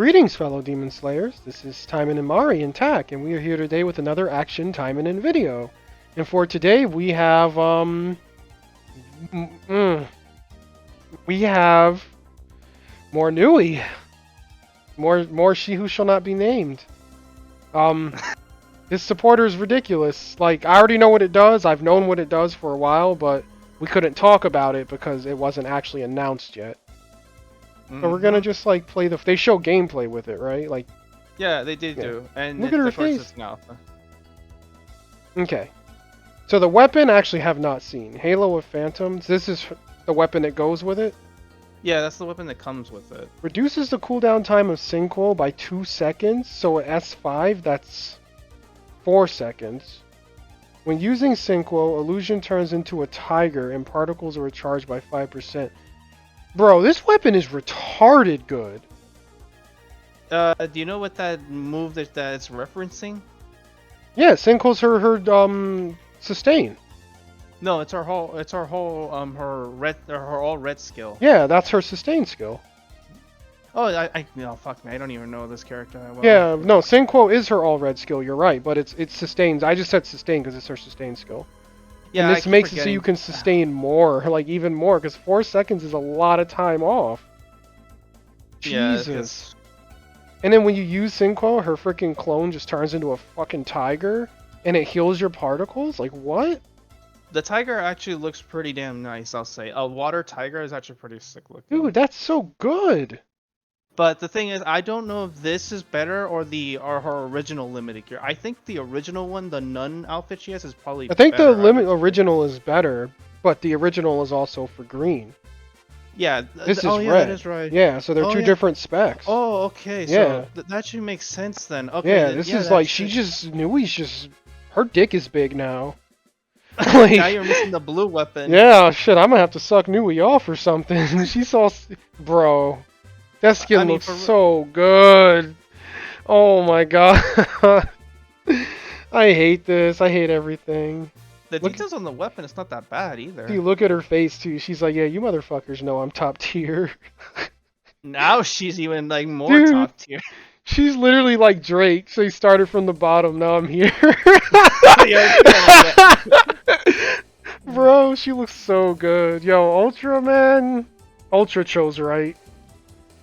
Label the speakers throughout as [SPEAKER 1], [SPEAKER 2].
[SPEAKER 1] Greetings, fellow Demon Slayers. This is Taimanin Mari in TAC, and we are here today with another Action Taimanin video. And for today, we have we have more Nui, more She Who Shall Not Be Named. This supporter is ridiculous. Like, I already know what it does. I've known what it does for a while, but we couldn't talk about it because it wasn't actually announced yet. So we're gonna just like play the. They show gameplay with it, right? Like.
[SPEAKER 2] Yeah, they did do. And
[SPEAKER 1] look at her
[SPEAKER 2] the first
[SPEAKER 1] face.
[SPEAKER 2] is now.
[SPEAKER 1] Okay. So the weapon I actually have not seen. Halo of Phantoms. This is the weapon that goes with it.
[SPEAKER 2] Yeah, that's the weapon that comes with it.
[SPEAKER 1] Reduces the cooldown time of Sinkhole by 2 seconds. So at S5, that's 4 seconds. When using Sinkhole, illusion turns into a tiger and particles are recharged by 5%. Bro, this weapon is retarded good.
[SPEAKER 2] Do you know what that move that it's referencing?
[SPEAKER 1] Yeah, Sinkhole's her sustain.
[SPEAKER 2] No, it's her whole her all red skill.
[SPEAKER 1] Yeah, that's her sustain skill.
[SPEAKER 2] Oh, no, fuck me, I don't even know this character that well.
[SPEAKER 1] Yeah, no, Sinkhole is her all red skill. You're right, but it's sustains. I just said sustain because it's her sustain skill.
[SPEAKER 2] Yeah,
[SPEAKER 1] and this makes it so you can sustain more, like even more, because 4 seconds is a lot of time off. Jesus. And then when you use Sinkhole, her freaking clone just turns into a fucking tiger, and it heals your particles? Like, what?
[SPEAKER 2] The tiger actually looks pretty damn nice, I'll say. A water tiger is actually pretty sick looking.
[SPEAKER 1] Dude, that's so good!
[SPEAKER 2] But the thing is, I don't know if this is better or her original limited gear. I think the original one, the nun outfit she has, is probably better.
[SPEAKER 1] I think the original is better, but the original is also for green.
[SPEAKER 2] Yeah,
[SPEAKER 1] this is red.
[SPEAKER 2] That is right.
[SPEAKER 1] Yeah, so they're two different specs.
[SPEAKER 2] Oh, okay.
[SPEAKER 1] Yeah.
[SPEAKER 2] So that should make sense then. Okay.
[SPEAKER 1] Yeah, this is like Nui's just her dick is big now. Like,
[SPEAKER 2] now you're missing the blue weapon.
[SPEAKER 1] Yeah, shit, I'm gonna have to suck Nui off or something. She's all, bro. That skin looks so good. Oh my god. I hate this. I hate everything.
[SPEAKER 2] The details on the weapon, it's not that bad either.
[SPEAKER 1] Dude, look at her face too. She's like, yeah, you motherfuckers know I'm top tier.
[SPEAKER 2] Now she's even like more top tier.
[SPEAKER 1] She's literally like Drake. She started from the bottom, now I'm here. Bro, she looks so good. Yo, Ultra, man. Ultra chose right.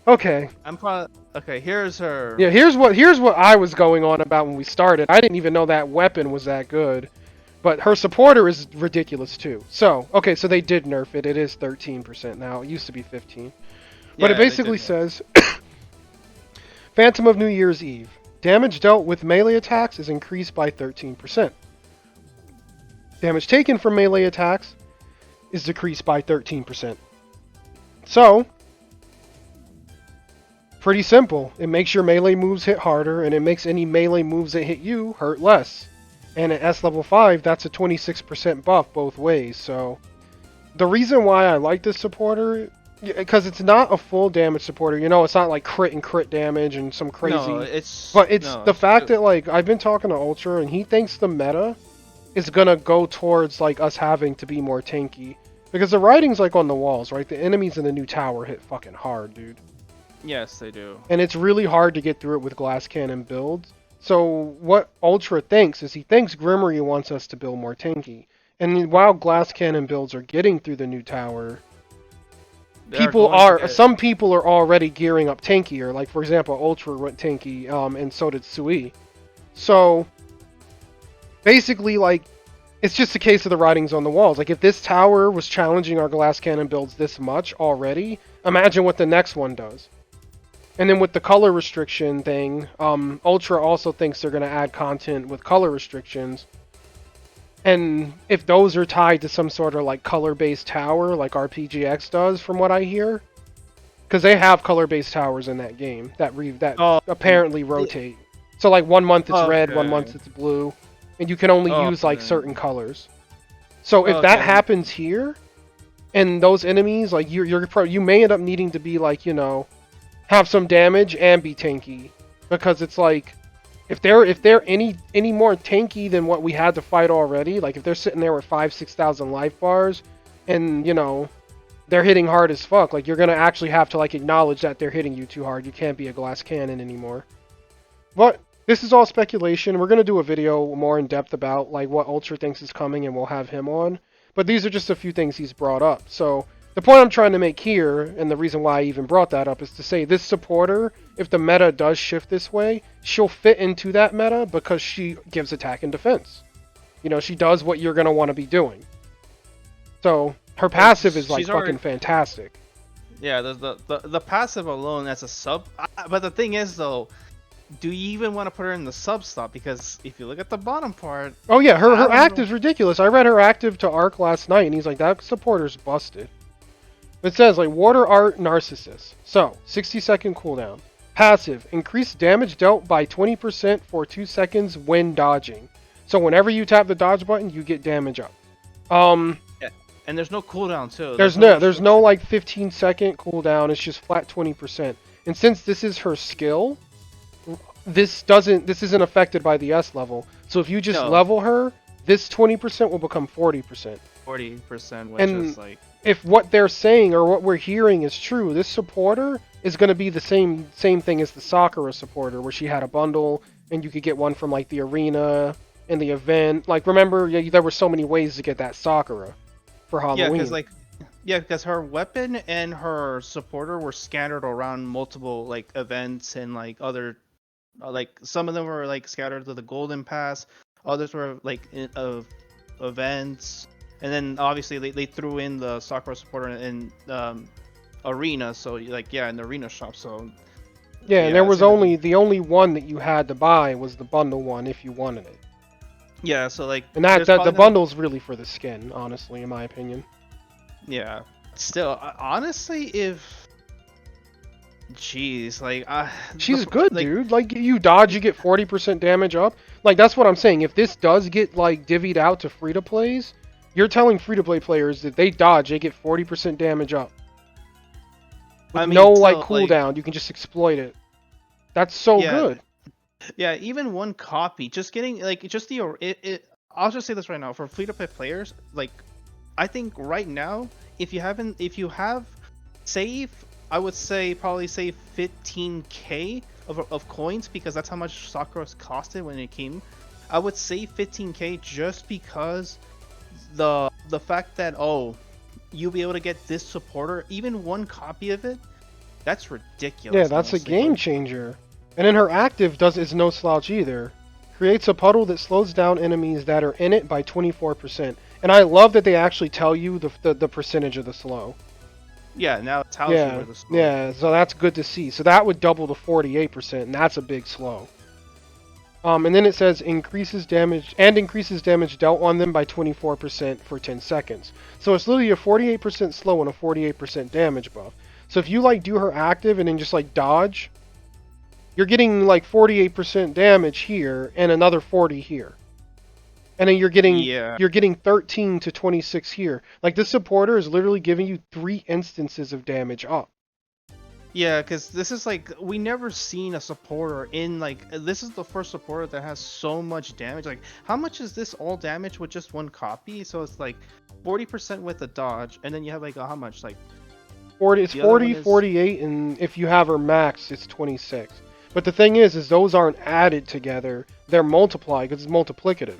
[SPEAKER 1] Okay.
[SPEAKER 2] Okay, here's her.
[SPEAKER 1] Yeah, here's what I was going on about when we started. I didn't even know that weapon was that good. But her supporter is ridiculous too. So, okay, so they did nerf it. It is 13% now. It used to be 15. But it basically says Phantom of New Year's Eve. Damage dealt with melee attacks is increased by 13%. Damage taken from melee attacks is decreased by 13%. So, pretty simple. It makes your melee moves hit harder, and it makes any melee moves that hit you hurt less. And at S level 5, that's a 26% buff both ways. So, the reason why I like this supporter, because it's not a full damage supporter. You know, it's not like crit and crit damage and some crazy.
[SPEAKER 2] No, it's.
[SPEAKER 1] But it's the fact that, like, I've been talking to Ultra, and he thinks the meta is gonna go towards, like, us having to be more tanky. Because the writing's, like, on the walls, right? The enemies in the new tower hit fucking hard, dude.
[SPEAKER 2] Yes, they do. And
[SPEAKER 1] it's really hard to get through it with glass cannon builds. So what Ultra thinks is he thinks Grimory wants us to build more tanky. And while glass cannon builds are getting through the new tower, some people are already gearing up tankier. Like, for example, Ultra went tanky, and so did Sui. So basically, like, it's just a case of the writings on the walls. Like, if this tower was challenging our glass cannon builds this much already, imagine what the next one does. And then with the color restriction thing, Ultra also thinks they're going to add content with color restrictions. And if those are tied to some sort of like color-based tower, like RPGX does, from what I hear, because they have color-based towers in that game that apparently rotate. So like 1 month it's red, 1 month it's blue, and you can only use like certain colors. So if that happens here, and those enemies, like you may end up needing to be like, you know, have some damage and be tanky, because it's like if they're any more tanky than what we had to fight already, like if they're sitting there with 5,000-6,000 life bars, and you know they're hitting hard as fuck. Like, you're gonna actually have to like acknowledge that they're hitting you too hard. You can't be a glass cannon anymore. But this is all speculation. We're gonna do a video more in depth about like what Ultra thinks is coming, and we'll have him on. But these are just a few things he's brought up. So the point I'm trying to make here, and the reason why I even brought that up, is to say this supporter, if the meta does shift this way, she'll fit into that meta because she gives attack and defense. You know, she does what you're gonna want to be doing. So her passive is like fucking fantastic.
[SPEAKER 2] Yeah, the passive alone as a sub. But the thing is though, do you even want to put her in the sub slot? Because if you look at the bottom part.
[SPEAKER 1] Oh yeah, her active's ridiculous. I read her active to Arc last night, and he's like, that supporter's busted. It says like Water Art Narcissus. So 60-second cooldown. Passive: increase damage dealt by 20% for 2 seconds when dodging. So whenever you tap the dodge button, you get damage up.
[SPEAKER 2] Yeah, and there's no cooldown too.
[SPEAKER 1] There's no like 15-second cooldown. It's just flat 20%. And since this is her skill, this isn't affected by the S level. So if you just level her, this 20% will become 40%.
[SPEAKER 2] 40%, which
[SPEAKER 1] and
[SPEAKER 2] is like,
[SPEAKER 1] if what they're saying or what we're hearing is true, this supporter is going to be the same thing as the Sakura supporter, where she had a bundle and you could get one from like the arena and the event. Like, remember, there were so many ways to get that Sakura for Halloween.
[SPEAKER 2] because her weapon and her supporter were scattered around multiple like events and like other, like some of them were like scattered to the Golden Pass, others were like events. And then obviously they threw in the Sakura supporter in arena, so like in the arena shop. So
[SPEAKER 1] and there was the only one that you had to buy was the bundle one if you wanted it.
[SPEAKER 2] Yeah, so like,
[SPEAKER 1] and that the bundle's really for the skin, honestly, in my opinion.
[SPEAKER 2] Yeah, still, honestly, if she's
[SPEAKER 1] good, dude. Like, you dodge, you get 40% damage up. Like, that's what I'm saying. If this does get like divvied out to free to plays, you're telling free-to-play players that they dodge, they get 40% damage up. With cooldown, you can just exploit it. That's so good.
[SPEAKER 2] Yeah, even one copy, just getting, like, just I'll just say this right now, for free-to-play players, like, I think right now, if you have save, I would say probably save 15k of coins, because that's how much Sakura's costed when it came. I would save 15k just because the fact that you'll be able to get this supporter, even one copy of it, that's ridiculous.
[SPEAKER 1] Yeah, that's honestly a game changer. And then her active is no slouch either. Creates a puddle that slows down enemies that are in it by 24%. And I love that they actually tell you the percentage of the slow.
[SPEAKER 2] Yeah, now it tells you where the slow.
[SPEAKER 1] Yeah, so that's good to see. So that would double to 48%, and that's a big slow. And then it says increases damage dealt on them by 24% for 10 seconds. So it's literally a 48% slow and a 48% damage buff. So if you like do her active and then just like dodge, you're getting like 48% damage here and another 40 here. And then you're getting 13 to 26 here. Like, this supporter is literally giving you 3 instances of damage up.
[SPEAKER 2] Yeah, because this is like, we never seen a supporter in like, this is the first supporter that has so much damage. Like, how much is this all damage with just one copy? So it's like 40% with the dodge, and then you have like how much, like
[SPEAKER 1] 40? It's 40, 48, and if you have her max, it's 26. But the thing is those aren't added together; they're multiplied because it's multiplicative.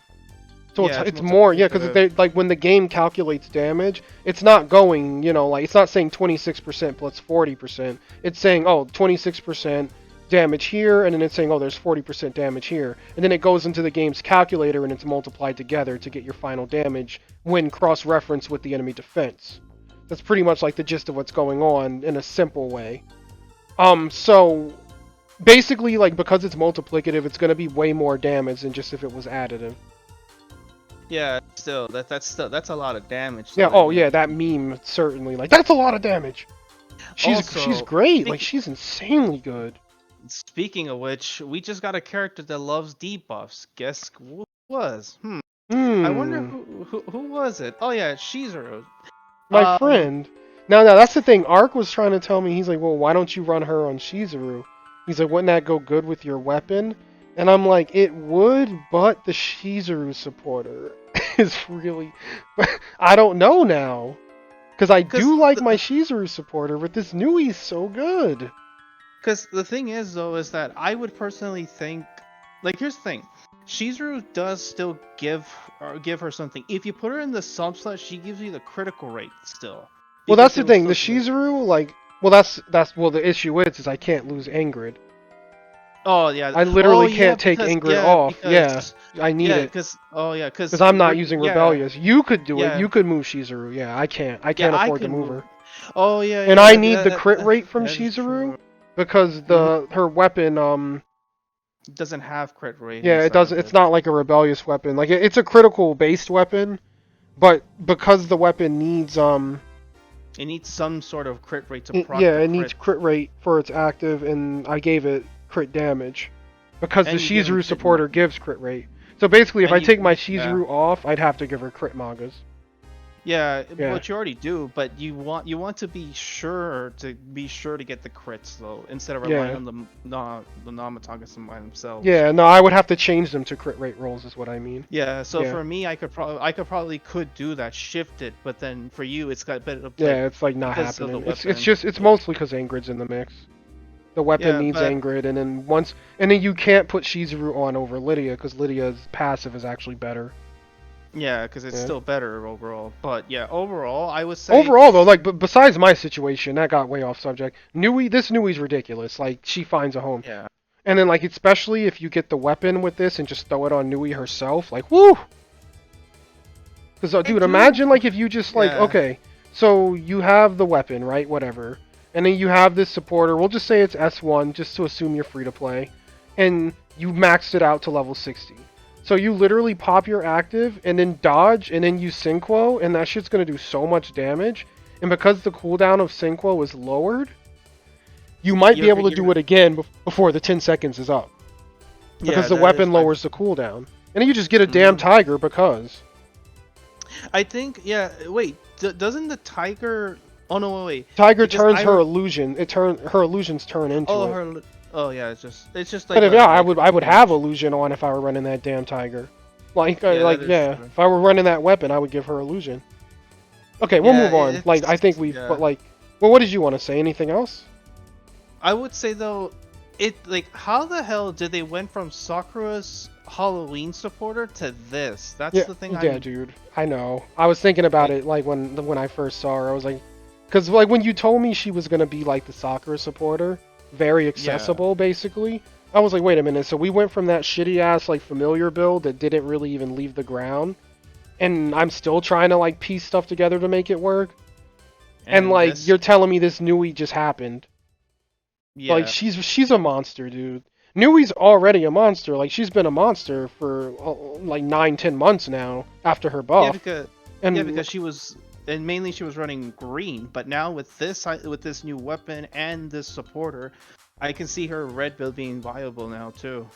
[SPEAKER 1] So it's more, because they, like, when the game calculates damage, it's not going, like, it's not saying 26% plus 40%. It's saying, 26% damage here, and then it's saying, there's 40% damage here. And then it goes into the game's calculator, and it's multiplied together to get your final damage when cross-referenced with the enemy defense. That's pretty much, like, the gist of what's going on in a simple way. So, basically, like, because it's multiplicative, it's going to be way more damage than just if it was additive.
[SPEAKER 2] Yeah, still, that's a lot of damage.
[SPEAKER 1] Yeah, that meme, certainly. Like, that's a lot of damage. She's great. Like, she's insanely good.
[SPEAKER 2] Speaking of which, we just got a character that loves debuffs. Guess who it was? I wonder who was it? Oh yeah, Shizuru.
[SPEAKER 1] My friend. Now, that's the thing. Ark was trying to tell me, he's like, well, why don't you run her on Shizuru? He's like, wouldn't that go good with your weapon? And I'm like, it would, but the Shizuru supporter is really... I don't know now. Because I
[SPEAKER 2] Because
[SPEAKER 1] do like my Shizuru supporter, but this Nui's so good.
[SPEAKER 2] Because the thing is, though, is that I would personally think, like, here's the thing, Shizuru does still give her something. If you put her in the sub slot, she gives you the critical rate still.
[SPEAKER 1] Well,
[SPEAKER 2] Because
[SPEAKER 1] that's
[SPEAKER 2] they
[SPEAKER 1] the
[SPEAKER 2] will
[SPEAKER 1] thing. The
[SPEAKER 2] still do it.
[SPEAKER 1] Shizuru, like, well, the issue is I can't lose Ingrid.
[SPEAKER 2] Oh yeah.
[SPEAKER 1] I
[SPEAKER 2] Oh
[SPEAKER 1] literally
[SPEAKER 2] yeah,
[SPEAKER 1] can't take
[SPEAKER 2] because
[SPEAKER 1] Ingrid off. Yeah,
[SPEAKER 2] because
[SPEAKER 1] I need
[SPEAKER 2] yeah,
[SPEAKER 1] it
[SPEAKER 2] because oh yeah,
[SPEAKER 1] because I'm not using Rebellious. You could do it.
[SPEAKER 2] yeah,
[SPEAKER 1] You could move Shizuru. Yeah, I can't. I
[SPEAKER 2] yeah.
[SPEAKER 1] can't
[SPEAKER 2] I
[SPEAKER 1] afford to
[SPEAKER 2] could
[SPEAKER 1] move
[SPEAKER 2] move.
[SPEAKER 1] her.
[SPEAKER 2] Oh yeah,
[SPEAKER 1] And
[SPEAKER 2] yeah.
[SPEAKER 1] I
[SPEAKER 2] That,
[SPEAKER 1] need the
[SPEAKER 2] that,
[SPEAKER 1] crit
[SPEAKER 2] that,
[SPEAKER 1] rate from
[SPEAKER 2] that is
[SPEAKER 1] Shizuru
[SPEAKER 2] true.
[SPEAKER 1] because
[SPEAKER 2] Hmm.
[SPEAKER 1] her weapon
[SPEAKER 2] Doesn't have crit rate
[SPEAKER 1] yeah, it
[SPEAKER 2] inside
[SPEAKER 1] doesn't.
[SPEAKER 2] of
[SPEAKER 1] It's
[SPEAKER 2] it.
[SPEAKER 1] not like a Rebellious weapon. Like it's a critical based weapon, but because the weapon needs
[SPEAKER 2] It needs some sort of crit rate to proc
[SPEAKER 1] yeah,
[SPEAKER 2] the
[SPEAKER 1] it needs
[SPEAKER 2] crit,
[SPEAKER 1] crit rate for its active, and I gave it crit damage because the
[SPEAKER 2] and you give him
[SPEAKER 1] Shizuru
[SPEAKER 2] crit.
[SPEAKER 1] supporter gives crit rate. So basically, if
[SPEAKER 2] And
[SPEAKER 1] I
[SPEAKER 2] you
[SPEAKER 1] take my
[SPEAKER 2] yeah.
[SPEAKER 1] Shizuru off, I'd have to give her crit magas.
[SPEAKER 2] Yeah,
[SPEAKER 1] Yeah,
[SPEAKER 2] but you already do. But you want to be sure to get the crits though, instead of relying
[SPEAKER 1] yeah,
[SPEAKER 2] on the non-Matagas by themselves.
[SPEAKER 1] yeah. No, I would have to change them to crit rate rolls, is what I mean.
[SPEAKER 2] Yeah, so
[SPEAKER 1] Yeah,
[SPEAKER 2] for me, I could do that, shift it, but then for you, it's got a bit of like
[SPEAKER 1] yeah. It's like not
[SPEAKER 2] because of the
[SPEAKER 1] happening. It's
[SPEAKER 2] weapon.
[SPEAKER 1] just it's
[SPEAKER 2] Yeah,
[SPEAKER 1] mostly because Ingrid's in the mix. The weapon
[SPEAKER 2] yeah,
[SPEAKER 1] needs
[SPEAKER 2] but
[SPEAKER 1] Ingrid, and then you can't put Shizuru on over Lydia because Lydia's passive is actually better.
[SPEAKER 2] yeah, because it's
[SPEAKER 1] Yeah.
[SPEAKER 2] still better overall. But yeah, overall, I would say
[SPEAKER 1] Overall, though, like, but besides my situation, that got way off subject. This Nui's ridiculous. Like, she finds a home,
[SPEAKER 2] yeah.
[SPEAKER 1] and then like, especially if you get the weapon with this and just throw it on Nui herself, like, woo! Because,
[SPEAKER 2] I
[SPEAKER 1] dude,
[SPEAKER 2] do.
[SPEAKER 1] imagine like if you just like,
[SPEAKER 2] Yeah.
[SPEAKER 1] okay, so you have the weapon, right? Whatever, and then you have this supporter. We'll just say it's S1, just to assume you're free to play, and you maxed it out to level 60. So you literally pop your active and then dodge and then use Synquo, and that shit's gonna do so much damage. And because the cooldown of Synquo is lowered, you might be able to do
[SPEAKER 2] You're
[SPEAKER 1] it again before the 10 seconds is up. Because
[SPEAKER 2] yeah,
[SPEAKER 1] the
[SPEAKER 2] that is
[SPEAKER 1] weapon lowers the cooldown. And then you just get a damn
[SPEAKER 2] mm.
[SPEAKER 1] tiger because.
[SPEAKER 2] I think yeah. Wait, doesn't the tiger? Oh no, wait.
[SPEAKER 1] Tiger
[SPEAKER 2] Because
[SPEAKER 1] turns her illusion. Her illusions turn into
[SPEAKER 2] oh
[SPEAKER 1] it.
[SPEAKER 2] her. Oh yeah, it's just
[SPEAKER 1] But
[SPEAKER 2] like
[SPEAKER 1] if, yeah,
[SPEAKER 2] a
[SPEAKER 1] I would have
[SPEAKER 2] image.
[SPEAKER 1] illusion on if I were running that damn tiger.
[SPEAKER 2] Yeah, that is
[SPEAKER 1] Yeah,
[SPEAKER 2] true.
[SPEAKER 1] if I were running that weapon, I would give her illusion. Okay, we'll
[SPEAKER 2] Yeah,
[SPEAKER 1] move on. Like, I think we've,
[SPEAKER 2] yeah.
[SPEAKER 1] but like, well, what did you want to say? Anything else?
[SPEAKER 2] I would say though, how the hell did they went from Sakura's Halloween supporter to this? That's
[SPEAKER 1] Yeah,
[SPEAKER 2] the thing.
[SPEAKER 1] yeah, dude. I know. I was thinking about
[SPEAKER 2] Like,
[SPEAKER 1] it, like when I first saw her, I was like, because like when you told me she was gonna be like the Sakura supporter, very
[SPEAKER 2] yeah,
[SPEAKER 1] accessible, basically. I was like, wait a minute. So we went from that shitty ass like familiar build that didn't really even leave the ground, and I'm still trying to like piece stuff together to make it work. And
[SPEAKER 2] and
[SPEAKER 1] like
[SPEAKER 2] this,
[SPEAKER 1] you're telling me this Nui just happened. Like
[SPEAKER 2] yeah,
[SPEAKER 1] she's a monster, dude. Nui's already a monster. Like she's been a monster for like 9-10 months now after her
[SPEAKER 2] yeah,
[SPEAKER 1] buff.
[SPEAKER 2] because
[SPEAKER 1] And
[SPEAKER 2] she was, and mainly she was running green, but now with this new weapon and this supporter, I can see her red build being viable now too.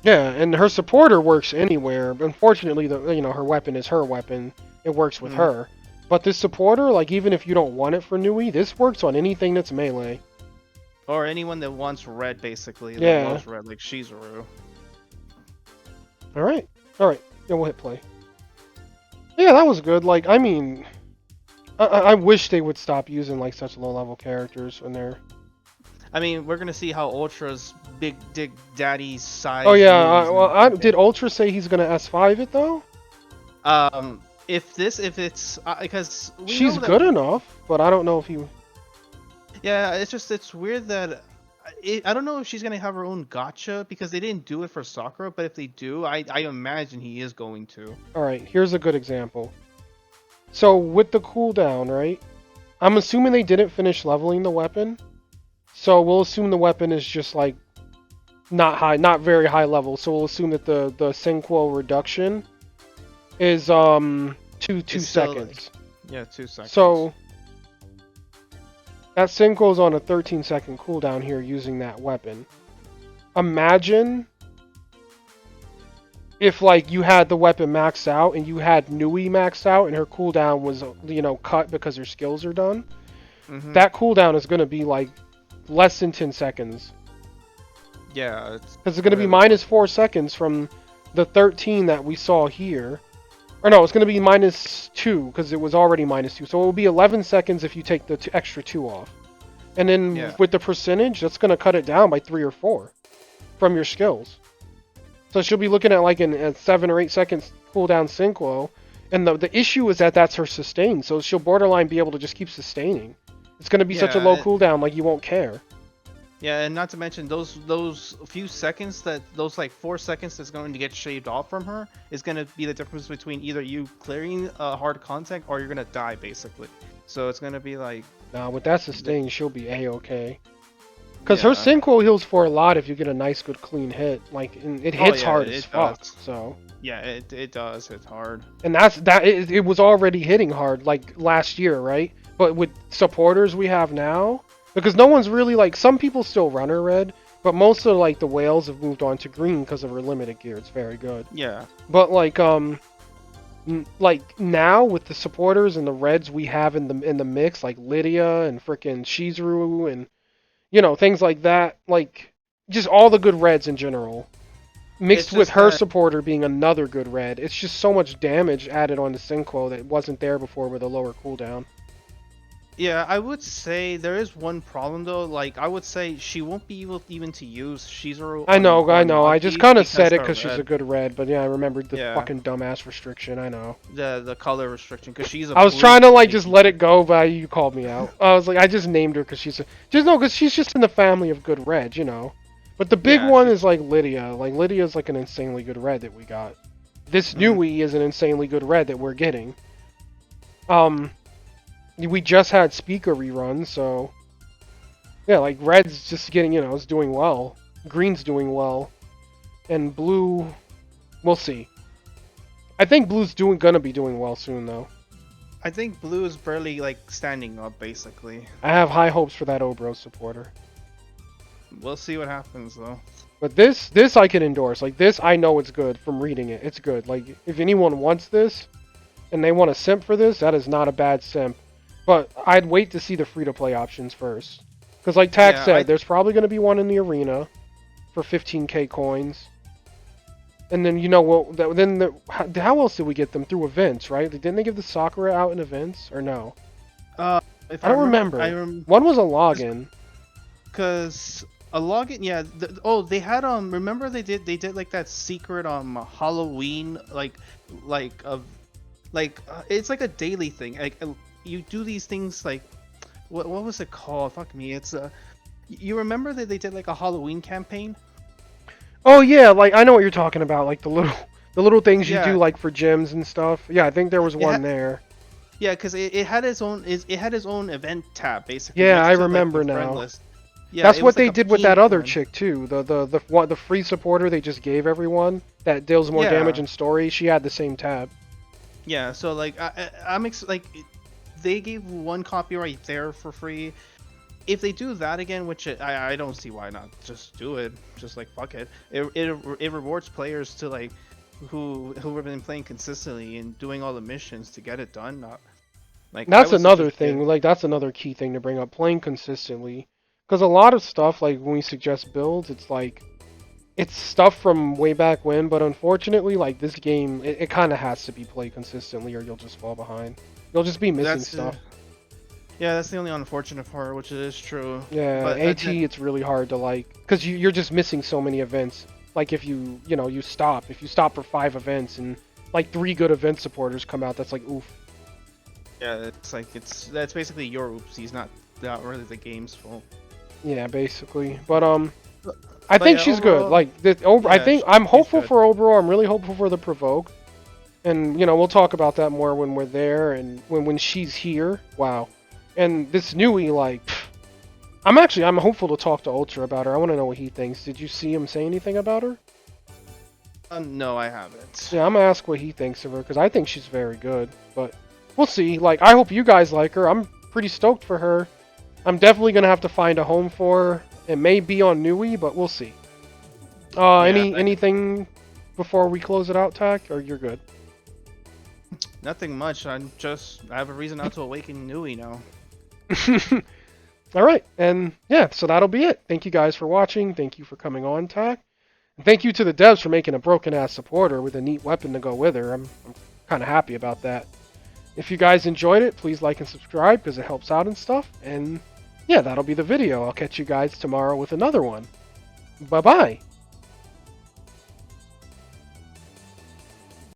[SPEAKER 1] yeah, and her supporter works anywhere. Unfortunately, her weapon is her weapon. It works with
[SPEAKER 2] Mm.
[SPEAKER 1] her. But this supporter, like even if you don't want it for Nui, this works on anything that's melee.
[SPEAKER 2] Or anyone that wants red, basically, that
[SPEAKER 1] Yeah.
[SPEAKER 2] loves red, like Shizuru.
[SPEAKER 1] All right. Yeah, we'll hit play. Yeah, that was good. Like, I mean, I wish they would stop using like such low-level characters when they're.
[SPEAKER 2] I mean, we're gonna see how Ultra's big dick daddy size.
[SPEAKER 1] Oh yeah.
[SPEAKER 2] movies
[SPEAKER 1] Did Ultra say he's gonna S5 it though?
[SPEAKER 2] if it's because we
[SPEAKER 1] She's
[SPEAKER 2] know that
[SPEAKER 1] good enough, but I don't know if he.
[SPEAKER 2] yeah, it's weird that I don't know if she's gonna have her own gotcha because they didn't do it for Sakura, but if they do, I imagine he is going to.
[SPEAKER 1] All right. Here's a good example. So with the cooldown, right? I'm assuming they didn't finish leveling the weapon. So we'll assume the weapon is just like not very high level. So we'll assume that the Synquo reduction is two
[SPEAKER 2] It's still,
[SPEAKER 1] seconds.
[SPEAKER 2] yeah, 2 seconds.
[SPEAKER 1] So that Synquo's on a 13-second cooldown here using that weapon. Imagine if like you had the weapon maxed out and you had Nui maxed out and her cooldown was cut because her skills are done.
[SPEAKER 2] Mhm.
[SPEAKER 1] That cooldown is going to be like less than 10 seconds.
[SPEAKER 2] Yeah,
[SPEAKER 1] Because it's going to be
[SPEAKER 2] really-
[SPEAKER 1] minus 4 seconds from the 13 that we saw here. Or no, it's going to be -2 because it was already -2. So it will be 11 seconds if you take the extra 2 off. And then with the percentage, that's going to cut it down by 3 or 4 from your skills. So she'll be looking at like a 7 or 8 seconds cooldown synchro. And the issue is that that's her sustain. So she'll borderline be able to just keep sustaining. It's going to be such a low cooldown, like you won't care.
[SPEAKER 2] Yeah, and not to mention those few seconds those like 4 seconds that's going to get shaved off from her is going to be the difference between either you clearing hard contact or you're going to die basically. So it's going to be like.
[SPEAKER 1] Nah, with that sustain, she'll be a-okay. Because her synchro heals for a lot if you get a nice, good, clean hit. Like, it hits hard as fuck. So.
[SPEAKER 2] Yeah, it does hit hard.
[SPEAKER 1] And it was already hitting hard like last year, right? But with supporters we have now, because no one's really like, some people still run her red, but most of like the whales have moved on to green because of her limited gear. It's very good.
[SPEAKER 2] Yeah.
[SPEAKER 1] But like now with the supporters and the reds we have in the mix, like Lydia and frickin' Shizuru and things like that, like just all the good reds in general. Mixed with her supporter being another good red, it's just so much damage added on the synchro that wasn't there before with a lower cooldown.
[SPEAKER 2] Yeah, I would say there is one problem though. Like, I would say she won't be able even to use Shizuru.
[SPEAKER 1] I know. I just kind of said it because she's a good red, but yeah, I remembered the fucking dumbass restriction. I know.
[SPEAKER 2] The color restriction because she's a.
[SPEAKER 1] I was trying to like just let it go, but you called me out. I was like, I just named her because she's because she's just in the family of good reds, But the big one is like Lydia. Like Lydia's like an insanely good red that we got. This Nui is an insanely good red that we're getting. We just had speaker reruns, so yeah, like red's just getting, it's doing well. Green's doing well, and blue, we'll see. I think blue's gonna be doing well soon though.
[SPEAKER 2] I think blue is barely like standing up basically.
[SPEAKER 1] I have high hopes for that Obro supporter.
[SPEAKER 2] We'll see what happens though.
[SPEAKER 1] But this I can endorse. Like this, I know it's good from reading it. It's good. Like if anyone wants this, and they want a simp for this, that is not a bad simp. But I'd wait to see the free-to-play options first. Because like Tack said, there's probably going to be one in the arena for 15k coins. And then, how else did we get them? Through events, right? Didn't they give the Sakura out in events? Or no?
[SPEAKER 2] I
[SPEAKER 1] don't remember. One was a login.
[SPEAKER 2] Because a login, yeah. They had, remember they did like that secret Halloween, it's like a daily thing. Like, you do these things like, what was it called? Fuck me. It's you remember that they did like a Halloween campaign?
[SPEAKER 1] Oh yeah, like I know what you're talking about. Like the little things you do like for gyms and stuff. Yeah, I think there was one there.
[SPEAKER 2] Yeah, because it had its own event tab basically.
[SPEAKER 1] Yeah, I remember now. Yeah, that's what they did with that other chick too. The free supporter they just gave everyone that deals more damage in story. She had the same tab.
[SPEAKER 2] Yeah, so like they gave one copy right there for free. If they do that again, which I don't see why not, just do it. Just like fuck it. It rewards players to like who have been playing consistently and doing all the missions to get it done. Not like
[SPEAKER 1] that's another thing. Like that's another key thing to bring up. Playing consistently, because a lot of stuff like when we suggest builds, it's like it's stuff from way back when. But unfortunately, like this game, it kind of has to be played consistently, or you'll just fall behind. You'll just be missing stuff.
[SPEAKER 2] Yeah, that's the only unfortunate part, which is true.
[SPEAKER 1] Yeah, but it's really hard to like, because you're just missing so many events. Like if you stop for 5 events and like 3 good event supporters come out, that's like oof.
[SPEAKER 2] Yeah, it's like that's basically your oopsies, not really the game's fault.
[SPEAKER 1] Yeah, basically. But I think she's good. Like I think I'm hopeful for Obro. I'm really hopeful for the Provoke. And, we'll talk about that more when we're there and when she's here. Wow. And this Nui, like, I'm hopeful to talk to Ultra about her. I want to know what he thinks. Did you see him say anything about her?
[SPEAKER 2] No, I haven't.
[SPEAKER 1] Yeah, I'm going to ask what he thinks of her, because I think she's very good. But we'll see. Like, I hope you guys like her. I'm pretty stoked for her. I'm definitely going to have to find a home for her. It may be on Nui, but we'll see. Anything before we close it out, Tack? Or you're good?
[SPEAKER 2] Nothing much. I have a reason not to awaken Nui now.
[SPEAKER 1] Alright, and yeah, so that'll be it. Thank you guys for watching. Thank you for coming on, Tack. And thank you to the devs for making a broken-ass supporter with a neat weapon to go with her. I'm kind of happy about that. If you guys enjoyed it, please like and subscribe because it helps out and stuff. And yeah, that'll be the video. I'll catch you guys tomorrow with another one. Bye-bye.